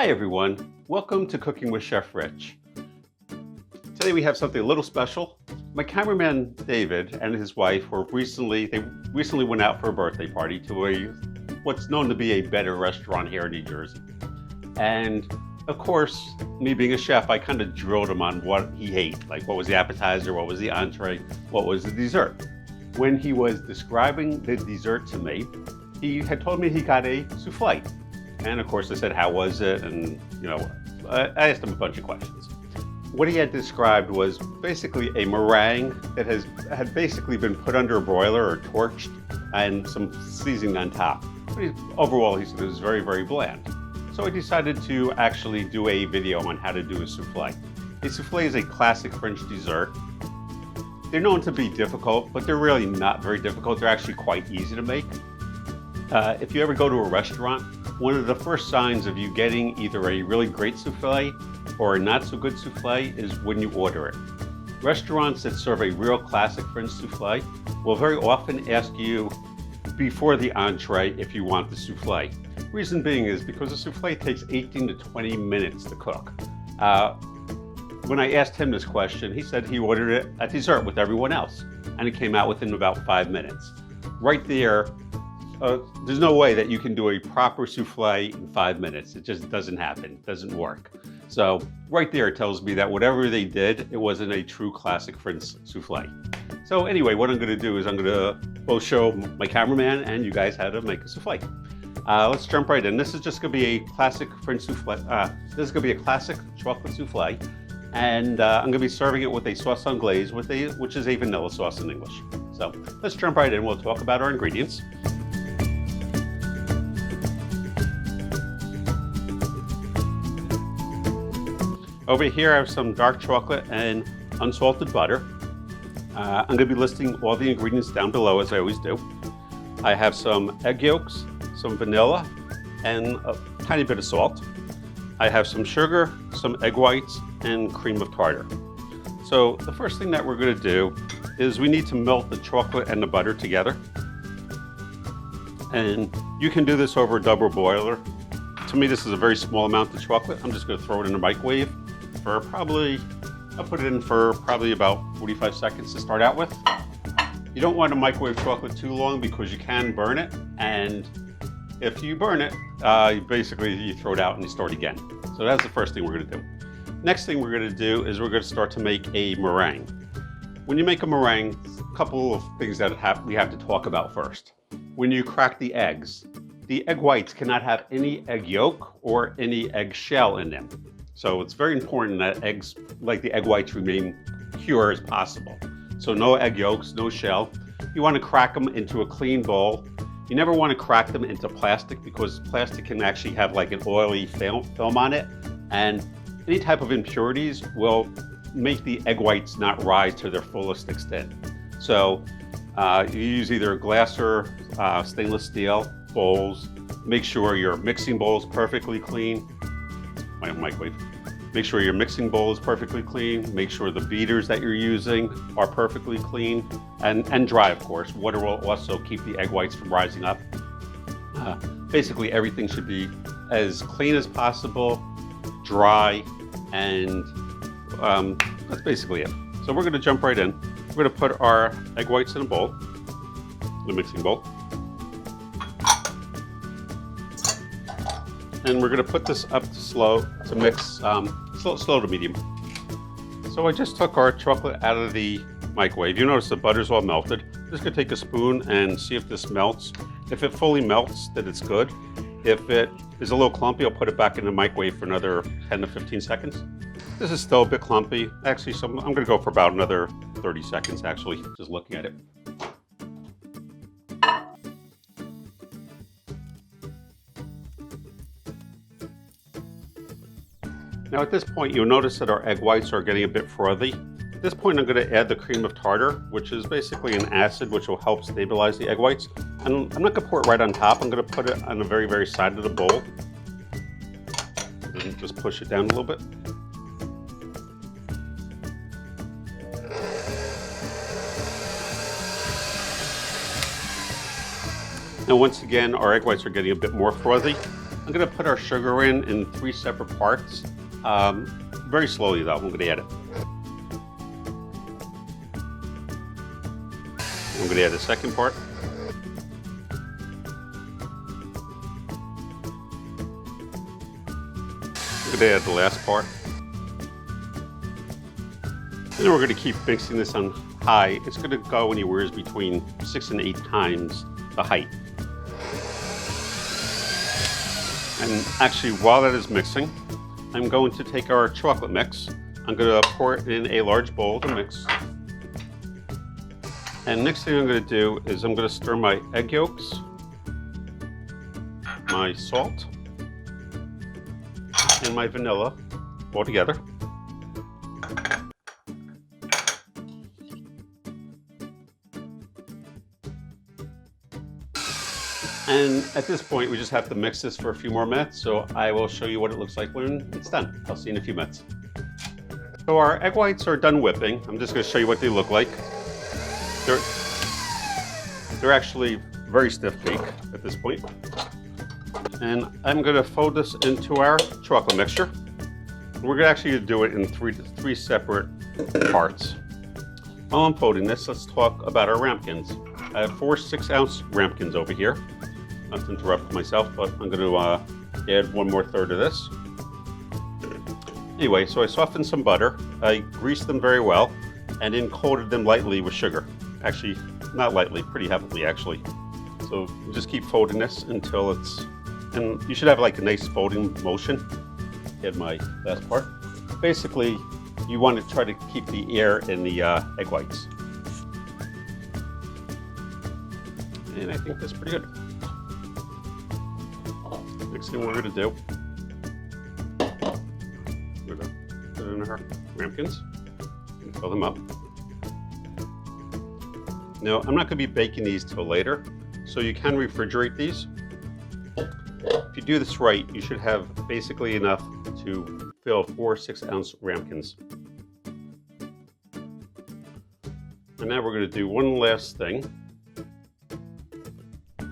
Hi everyone, welcome to Cooking with Chef Rich. Today we have something a little special. My cameraman David and his wife recently went out for a birthday party to what's known to be a better restaurant here in New Jersey. And of course, me being a chef, I kind of drilled him on what he ate, like what was the appetizer, what was the entree, what was the dessert. When he was describing the dessert to me, he had told me he got a souffle. And of course I said, how was it? And I asked him a bunch of questions. What he had described was basically a meringue that had basically been put under a broiler or torched and some seasoning on top. But overall, he said it was very, very bland. So I decided to actually do a video on how to do a souffle. A souffle is a classic French dessert. They're known to be difficult, but they're really not very difficult. They're actually quite easy to make. If you ever go to a restaurant, one of the first signs of you getting either a really great souffle or a not so good souffle is when you order it. Restaurants that serve a real classic French souffle will very often ask you before the entree if you want the souffle. Reason being is because the souffle takes 18 to 20 minutes to cook. When I asked him this question, he said he ordered it at dessert with everyone else, and it came out within about 5 minutes. Right there, there's no way that you can do a proper souffle in 5 minutes. It just doesn't happen, it doesn't work. So right there it tells me that whatever they did, it wasn't a true classic French souffle. So anyway, what I'm gonna do is I'm gonna both show my cameraman and you guys how to make a souffle. Let's jump right in. This is just gonna be a classic French souffle. This is gonna be a classic chocolate souffle. And I'm gonna be serving it with a sauce Anglaise, which is a vanilla sauce in English. So let's jump right in. We'll talk about our ingredients. Over here I have some dark chocolate and unsalted butter. I'm going to be listing all the ingredients down below as I always do. I have some egg yolks, some vanilla, and a tiny bit of salt. I have some sugar, some egg whites, and cream of tartar. So the first thing that we're going to do is we need to melt the chocolate and the butter together. And you can do this over a double boiler. To me, this is a very small amount of chocolate. I'm just going to throw it in the microwave for I'll put it in for probably about 45 seconds to start out with. You don't want to microwave chocolate too long because you can burn it. And if you burn it, you throw it out and you start again. So that's the first thing we're going to do. Next thing we're going to do is we're going to start to make a meringue. When you make a meringue, a couple of things that we have to talk about first. When you crack the eggs, the egg whites cannot have any egg yolk or any egg shell in them. So it's very important that eggs, like the egg whites, remain pure as possible. So no egg yolks, no shell. You want to crack them into a clean bowl. You never want to crack them into plastic because plastic can actually have like an oily film on it. And any type of impurities will make the egg whites not rise to their fullest extent. So you use either glass or stainless steel bowls. Make sure your mixing bowl is perfectly clean. My microwave. Make sure your mixing bowl is perfectly clean. Make sure the beaters that you're using are perfectly clean and dry, of course. Water will also keep the egg whites from rising up. Basically, everything should be as clean as possible, dry, and that's basically it. So we're going to jump right in. We're going to put our egg whites in a bowl, the mixing bowl. And we're going to put this up to slow to mix, slow to medium. So I just took our chocolate out of the microwave. You notice the butter's all melted. I'm just going to take a spoon and see if this melts. If it fully melts, then it's good. If it is a little clumpy, I'll put it back in the microwave for another 10 to 15 seconds. This is still a bit clumpy. Actually, I'm going to go for about another 30 seconds, actually, just looking at it. Now at this point, you'll notice that our egg whites are getting a bit frothy. At this point, I'm going to add the cream of tartar, which is basically an acid which will help stabilize the egg whites. And I'm not going to pour it right on top. I'm going to put it on the very, very side of the bowl. And just push it down a little bit. Now once again, our egg whites are getting a bit more frothy. I'm I'm gonna put our sugar in 3 separate parts. Very slowly though, I'm gonna add it. I'm gonna add the second part. I'm gonna add the last part. And then we're gonna keep mixing this on high. It's gonna go anywhere between 6 and 8 times the height. And actually, while that is mixing, I'm going to take our chocolate mix. I'm gonna pour it in a large bowl to mix. And next thing I'm gonna do is I'm gonna stir my egg yolks, my salt, and my vanilla all together. And at this point, we just have to mix this for a few more minutes, so I will show you what it looks like when it's done. I'll see you in a few minutes. So our egg whites are done whipping. I'm just going to show you what they look like. They're actually very stiff cake at this point. And I'm going to fold this into our chocolate mixture. We're actually going to do it in three separate parts. While I'm folding this, let's talk about our ramekins. I have 4 6-ounce ramekins over here. Not to interrupt myself, but I'm going to add 1 more third of this. Anyway, so I softened some butter. I greased them very well and then coated them lightly with sugar. Actually, not lightly, pretty heavily actually. So just keep folding this until it's, and you should have like a nice folding motion. Add my last part. Basically, you want to try to keep the air in the egg whites. And I think that's pretty good. Next thing we're going to do, we're going to put in our ramekins and fill them up. Now, I'm not going to be baking these till later, so you can refrigerate these. If you do this right, you should have basically enough to fill 4 6-ounce ramekins. And now we're going to do one last thing.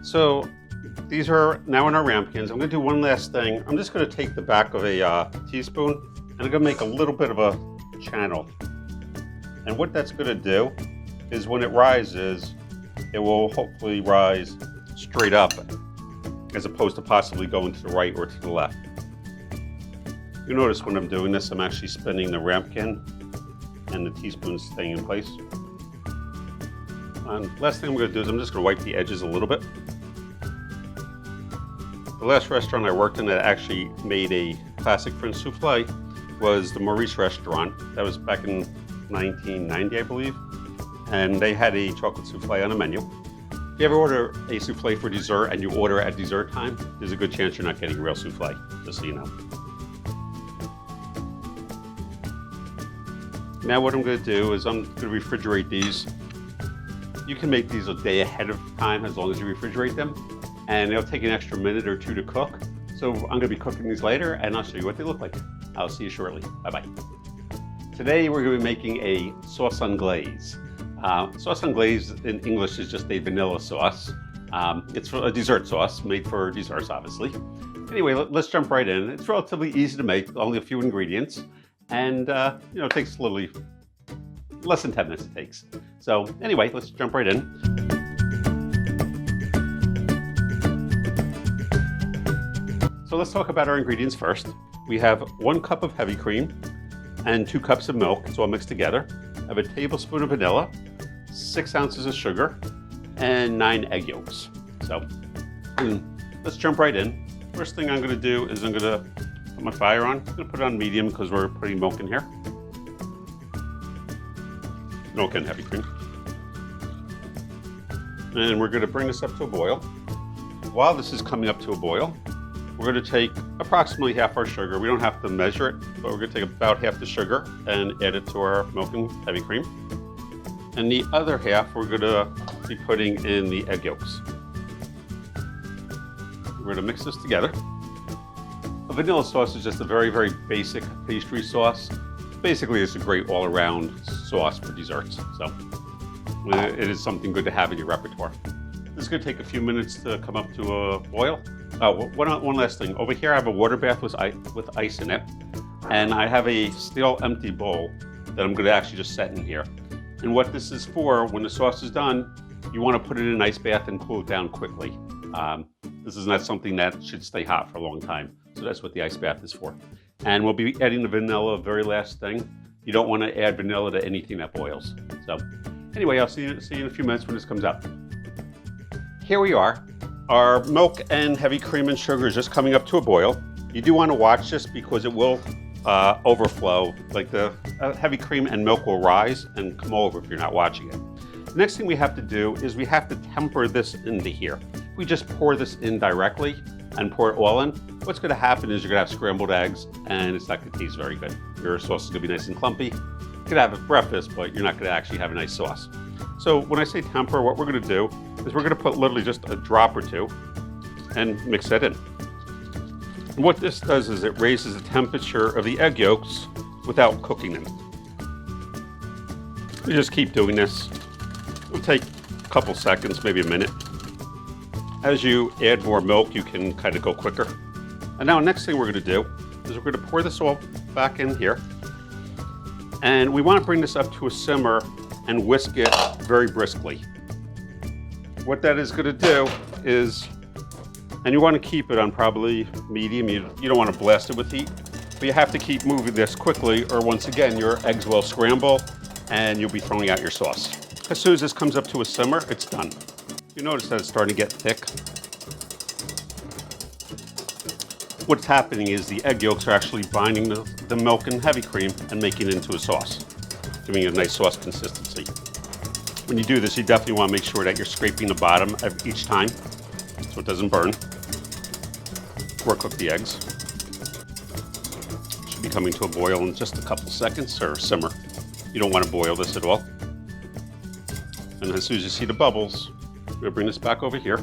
So these are now in our ramekins. I'm going to do one last thing. I'm just going to take the back of a teaspoon and I'm going to make a little bit of a channel. And what that's going to do is when it rises, it will hopefully rise straight up as opposed to possibly going to the right or to the left. You notice when I'm doing this, I'm actually spinning the ramekin and the teaspoon's staying in place. And last thing I'm going to do is I'm just going to wipe the edges a little bit. The last restaurant I worked in that actually made a classic French souffle was the Maurice restaurant. That was back in 1990, I believe. And they had a chocolate souffle on the menu. If you ever order a souffle for dessert and you order at dessert time, there's a good chance you're not getting real souffle, just so you know. Now what I'm going to do is I'm going to refrigerate these. You can make these a day ahead of time as long as you refrigerate them. And it'll take an extra minute or 2 to cook. So I'm going to be cooking these later and I'll show you what they look like. I'll see you shortly. Bye-bye. Today we're going to be making a sauce anglaise. Sauce anglaise in English is just a vanilla sauce. It's a dessert sauce made for desserts, obviously. Anyway, let's jump right in. It's relatively easy to make, only a few ingredients. And it takes literally less than 10 minutes it takes. So anyway, let's jump right in. So let's talk about our ingredients first. We have 1 cup of heavy cream and 2 cups of milk. It's all mixed together. I have a tablespoon of vanilla, 6 ounces of sugar, and 9 egg yolks. So let's jump right in. First thing I'm going to do is I'm going to put my fire on. I'm going to put it on medium because we're putting milk in here. Milk and heavy cream. And we're going to bring this up to a boil. While this is coming up to a boil, we're going to take approximately half our sugar. We don't have to measure it, but we're going to take about half the sugar and add it to our milk and heavy cream. And the other half we're going to be putting in the egg yolks. We're going to mix this together. A vanilla sauce is just a very, very basic pastry sauce. Basically, it's a great all-around sauce for desserts. So it is something good to have in your repertoire. This is going to take a few minutes to come up to a boil. Oh, one last thing. Over here I have a water bath with ice in it. And I have a still empty bowl that I'm gonna actually just set in here. And what this is for, when the sauce is done, you wanna put it in an ice bath and cool it down quickly. This is not something that should stay hot for a long time. So that's what the ice bath is for. And we'll be adding the vanilla, very last thing. You don't wanna add vanilla to anything that boils. So anyway, I'll see you in a few minutes when this comes out. Here we are. Our milk and heavy cream and sugar is just coming up to a boil. You do wanna watch this because it will overflow, like the heavy cream and milk will rise and come over if you're not watching it. The next thing we have to do is we have to temper this into here. If we just pour this in directly and pour it all in, what's gonna happen is you're gonna have scrambled eggs and it's not gonna taste very good. Your sauce is gonna be nice and clumpy. You could have it for breakfast, but you're not gonna actually have a nice sauce. So when I say temper, what we're gonna do is we're gonna put literally just a drop or two and mix that in. And what this does is it raises the temperature of the egg yolks without cooking them. You just keep doing this. It'll take a couple seconds, maybe a minute. As you add more milk, you can kind of go quicker. And now next thing we're gonna do is we're gonna pour this all back in here. And we wanna bring this up to a simmer and whisk it very briskly. What that is gonna do is, and you wanna keep it on probably medium, you don't wanna blast it with heat, but you have to keep moving this quickly or once again, your eggs will scramble and you'll be throwing out your sauce. As soon as this comes up to a simmer, it's done. You notice that it's starting to get thick. What's happening is the egg yolks are actually binding the milk and heavy cream and making it into a sauce, giving it a nice sauce consistency. When you do this, you definitely want to make sure that you're scraping the bottom of each time so it doesn't burn or cook the eggs. It should be coming to a boil in just a couple seconds or simmer. You don't want to boil this at all. And as soon as you see the bubbles, we're going to bring this back over here.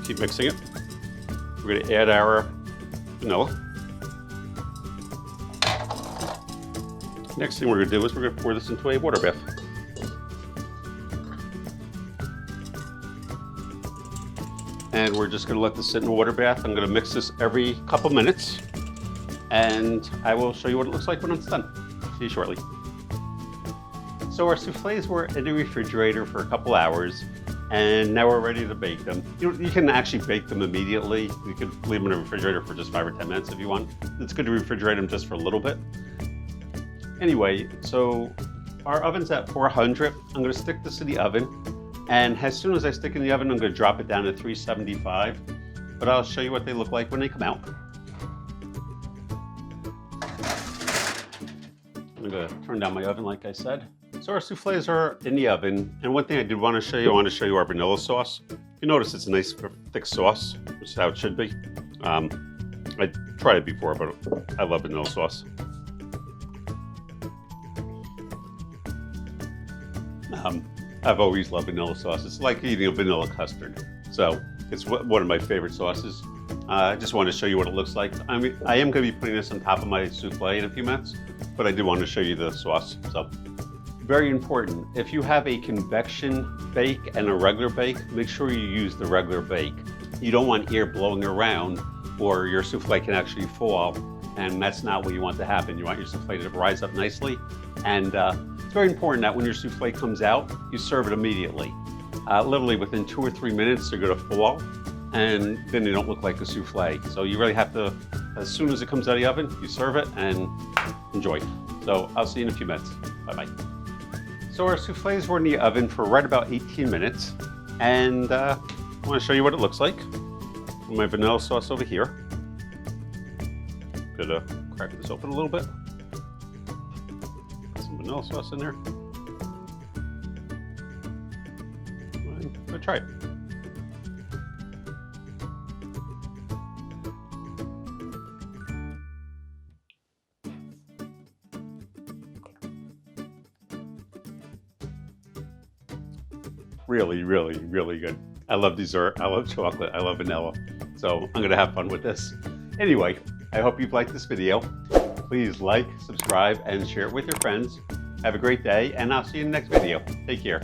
Keep mixing it. We're going to add our vanilla. Next thing we're going to do is we're going to pour this into a water bath. And we're just going to let this sit in the water bath. I'm going to mix this every couple minutes. And I will show you what it looks like when it's done. See you shortly. So our soufflés were in the refrigerator for a couple hours, and now we're ready to bake them. You can actually bake them immediately. You could leave them in the refrigerator for just 5 or 10 minutes if you want. It's good to refrigerate them just for a little bit. Anyway, so our oven's at 400. I'm gonna stick this in the oven, and as soon as I stick it in the oven, I'm gonna drop it down to 375, but I'll show you what they look like when they come out. I'm gonna turn down my oven like I said. So our soufflés are in the oven, and one thing I did want to show you, I want to show you our vanilla sauce. You notice it's a nice thick sauce, which is how it should be. I tried it before, but I love vanilla sauce. I've always loved vanilla sauce. It's like eating a vanilla custard. So it's one of my favorite sauces. I just wanted to show you what it looks like. I am going to be putting this on top of my soufflé in a few minutes, but I did want to show you the sauce. So. Very important, if you have a convection bake and a regular bake, make sure you use the regular bake. You don't want air blowing around or your soufflé can actually fall, and that's not what you want to happen. You want your soufflé to rise up nicely, and it's very important that when your soufflé comes out, you serve it immediately. Literally within 2 or 3 minutes, they're gonna fall, and then they don't look like a soufflé. So you really have to, as soon as it comes out of the oven, you serve it and enjoy. So I'll see you in a few minutes. Bye-bye. So our soufflés were in the oven for right about 18 minutes, and I want to show you what it looks like. My vanilla sauce over here. Gonna crack this open a little bit. Put some vanilla sauce in there. I'm gonna try it. Really, really, really good. I love dessert, I love chocolate, I love vanilla. So I'm gonna have fun with this. Anyway, I hope you've liked this video. Please like, subscribe, and share it with your friends. Have a great day, and I'll see you in the next video. Take care.